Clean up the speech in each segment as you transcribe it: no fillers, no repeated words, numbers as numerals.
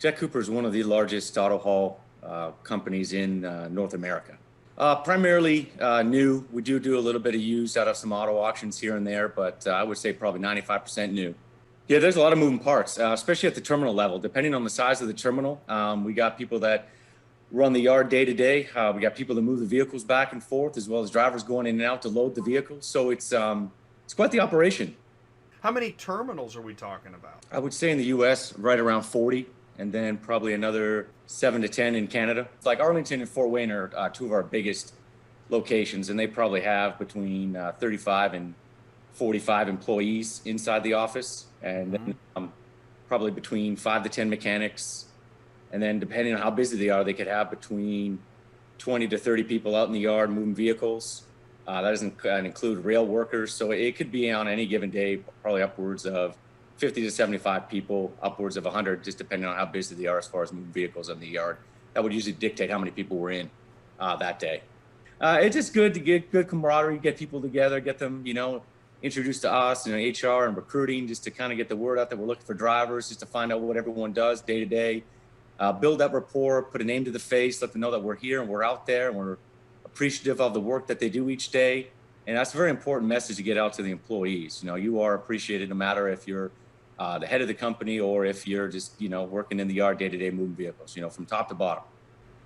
Jack Cooper is one of the largest auto haul companies in North America. Primarily new. We do a little bit of used out of some auto auctions here and there, but I would say probably 95% new. Yeah, there's a lot of moving parts, especially at the terminal level. Depending on the size of the terminal, we got people that run the yard day to day. We got people that move the vehicles back and forth, as well as drivers going in and out to load the vehicles. So it's quite the operation. How many terminals are we talking about? I would say in the U.S. right around 40, and then probably another 7 to 10 in Canada. Like Arlington and Fort Wayne are two of our biggest locations, and they probably have between 35 and 45 employees inside the office, and then probably between 5 to 10 mechanics. And then depending on how busy they are, they could have between 20 to 30 people out in the yard moving vehicles. That doesn't include rail workers. So it could be on any given day, probably upwards of 50 to 75 people, upwards of 100, just depending on how busy they are as far as moving vehicles in the yard. That would usually dictate how many people were in that day. It's just good to get good camaraderie, get people together, get them, introduced to us, HR and recruiting, just to kind of get the word out that we're looking for drivers, just to find out what everyone does day to day. Build that rapport, put a name to the face, let them know that we're here and we're out there and we're appreciative of the work that they do each day. And that's a very important message to get out to the employees. You are appreciated no matter if you're the head of the company or if you're just, working in the yard day to day moving vehicles, from top to bottom.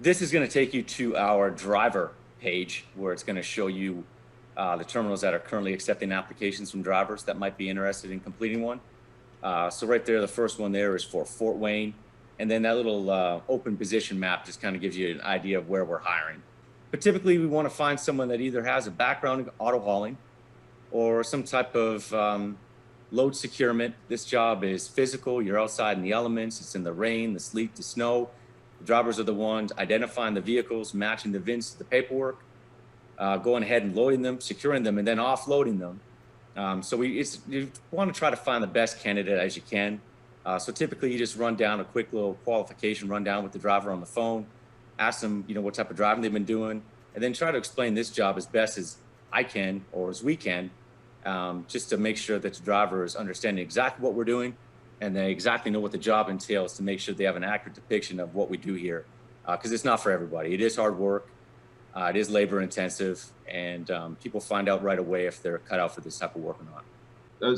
This is going to take you to our driver page where it's going to show you the terminals that are currently accepting applications from drivers that might be interested in completing one. So right there, the first one there is for Fort Wayne. And then that little open position map just kind of gives you an idea of where we're hiring. But typically we want to find someone that either has a background in auto hauling or some type of load securement. This job is physical. You're outside in the elements. It's in the rain, the sleet, the snow. The drivers are the ones identifying the vehicles, matching the VINs to the paperwork, going ahead and loading them, securing them, and then offloading them. So you want to try to find the best candidate as you can. So typically you just run down a quick little qualification rundown with the driver on the phone, ask them, what type of driving they've been doing, and then try to explain this job as best as I can or as we can, just to make sure that the driver is understanding exactly what we're doing and they exactly know what the job entails to make sure they have an accurate depiction of what we do here. Because it's not for everybody. It is hard work. It is labor intensive, and people find out right away if they're cut out for this type of work or not.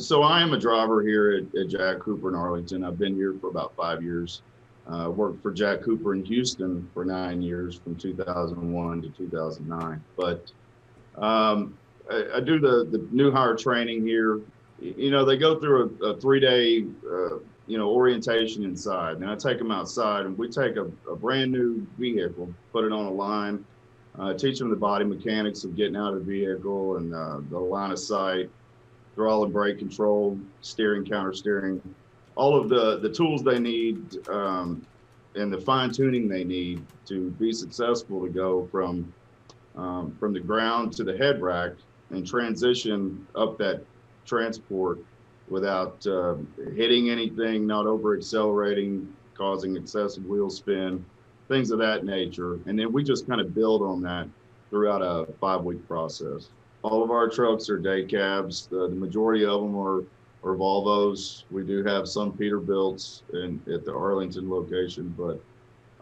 So I am a driver here at Jack Cooper in Arlington. I've been here for about 5 years. Worked for Jack Cooper in Houston for 9 years, from 2001 to 2009. But I do the new hire training here. They go through a 3-day, orientation inside. And I take them outside, and we take a brand new vehicle, put it on a line, teach them the body mechanics of getting out of the vehicle and the line of sight, throttle and brake control, steering, counter steering, all of the tools they need and the fine tuning they need to be successful to go from the ground to the head rack and transition up that transport without hitting anything, not over accelerating, causing excessive wheel spin, things of that nature. And then we just kind of build on that throughout a 5-week process. All of our trucks are day cabs. The majority of them are Volvos. We do have some Peterbilts at the Arlington location, but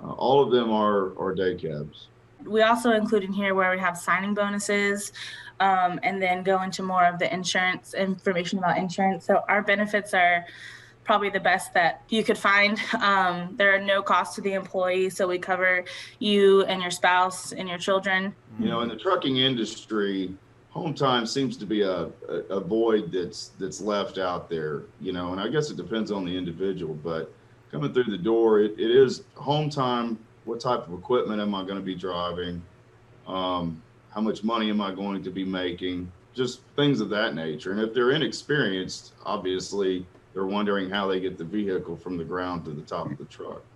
all of them are day cabs. We also include in here where we have signing bonuses, and then go into more of the insurance information about insurance. So our benefits are probably the best that you could find. There are no costs to the employee, so we cover you and your spouse and your children. In the trucking industry, home time seems to be a void that's left out there, and I guess it depends on the individual, but coming through the door, it is home time. What type of equipment am I going to be driving? How much money am I going to be making? Just things of that nature. And if they're inexperienced, obviously they're wondering how they get the vehicle from the ground to the top of the truck.